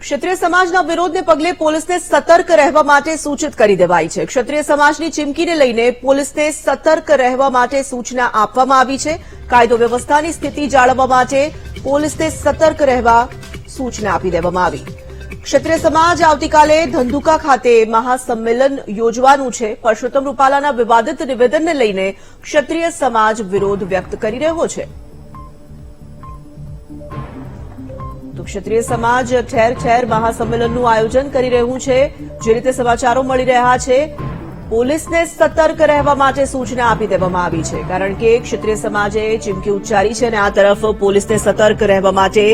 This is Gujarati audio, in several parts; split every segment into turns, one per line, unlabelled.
ક્ષત્રિય સમાજના વિરોધને પગલે પોલીસને સતર્ક રહેવા માટે સૂચિત કરી દેવાઈ છે। ક્ષત્રિય સમાજની ચીમકીને લઈને પોલીસને સતર્ક રહેવા માટે સૂચના આપવામાં આવી છે। કાયદો વ્યવસ્થાની સ્થિતિ જાળવવા માટે પોલીસને સતર્ક રહેવા સૂચના આપી દેવામાં આવી। ક્ષત્રિય સમાજ આવતીકાલે ધંધુકા ખાતે મહાસંમેલન યોજવાનું છે। પરસોત્તમ રૂપાલાના વિવાદિત નિવેદનને લઈને ક્ષત્રિય સમાજ વિરોધ વ્યક્ત કરી રહ્યો છે। તો ક્ષત્રિય સમાજ ઠેર ઠેર મહાસંમેલનનું આયોજન કરી રહ્યું છે। જે રીતે સમાચારો મળી રહ્યા છે, પોલીસને સતર્ક રહેવા માટે સૂચના આપી દેવામાં આવી છે, કારણ કે ક્ષત્રિય સમાજે ચીમકી ઉચ્ચારી છે અને આ તરફ પોલીસને સતર્ક રહેવા માટે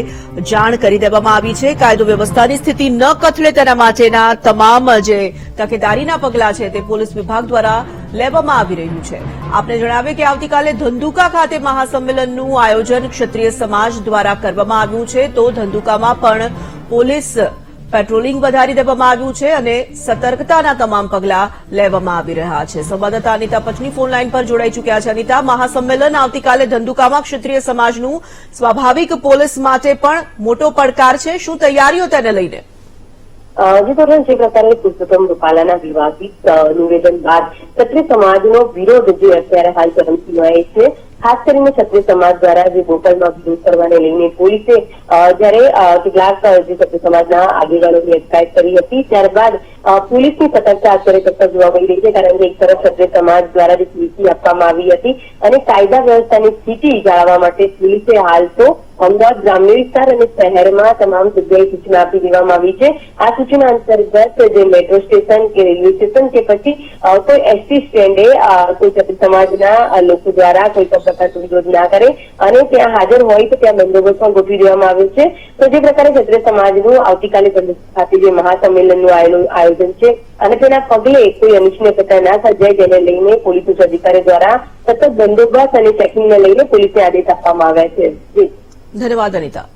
જાણ કરી દેવામાં આવી છે। કાયદો વ્યવસ્થાની સ્થિતિ ન કથળે તેના માટેના તમામ જે તકેદારીના પગલાં છે તે પોલીસ વિભાગ દ્વારા લેવામાં આવી રહ્યું છે। આપને જણાવીએ કે આવતીકાલે ધંધુકા ખાતે મહાસંમેલનનું આયોજન ક્ષત્રિય સમાજ દ્વારા કરવામાં આવ્યું છે। તો ધંધુકામાં પણ પોલીસ પેટ્રોલિંગ વધારી દેવામાં આવ્યું છે અને સતર્કતાના તમામ પગલાં લેવામાં આવી રહ્યા છે। સંવાદદાતા અનિતા પચની ફોન લાઈન પર જોડાઈ ચૂક્યા છે। અનિતા, મહાસંમેલન આવતીકાલે ધંધુકામાં ક્ષત્રિય સમાજનું સ્વાભાવિક પોલીસ માટે પણ મોટો પડકાર છે। શું તૈયારીઓ તેને લઈને?
જે પ્રકારે પરસોત્તમ રૂપાલાના વિવાદિત નિવેદન બાદ ક્ષત્રિય સમાજનો વિરોધ જે અત્યારે હાલ ચરમસીમાએ છે, ખાસ કરીને ક્ષત્રિય સમાજ દ્વારા જે બોટલમાં વિરોધ કરવાને લઈને પોલીસે જયારે કેટલાક જે ક્ષત્રિય સમાજના આગેવાનોની અટકાયત કરી હતી, ત્યારબાદ પોલીસની સતર્કતા અત્યારે કરતા જોવા મળી રહી છે। કારણ કે એક તરફ ક્ષત્રિય સમાજ દ્વારા જે ચીમકી આપવામાં આવી હતી અને કાયદા વ્યવસ્થાની સ્થિતિ જાળવવા માટે પોલીસે હાલ તો અમદાવાદ ગ્રામ્ય વિસ્તાર અને શહેરમાં તમામ જગ્યાએ સૂચના આપી દેવામાં આવી છે। આ સૂચના અંતર્ગત જે મેટ્રો સ્ટેશન કે રેલવે સ્ટેશન કે પછી કોઈ એસટી સ્ટેન્ડે કોઈ ક્ષત્રિય સમાજના લોકો દ્વારા કોઈ પણ પ્રકારનો વિરોધ ના કરે અને ત્યાં હાજર હોય તો ત્યાં બંદોબસ્ત પણ ગોઠવી દેવામાં આવ્યો છે। તો જે પ્રકારે ક્ષત્રિય સમાજનું આવતીકાલે ખાતે જે મહાસંમેલનનું આયોજન છે અને તેના પગલે કોઈ અનિચ્છનીય ઘટના ના સર્જાય, જેને લઈને પોલીસ ઉચ્ચ અધિકારી દ્વારા સતત બંદોબસ્ત અને ચેકિંગને લઈને પોલીસને આદેશ આપવામાં આવ્યા છે।
ધન્યવાદ અનિતા।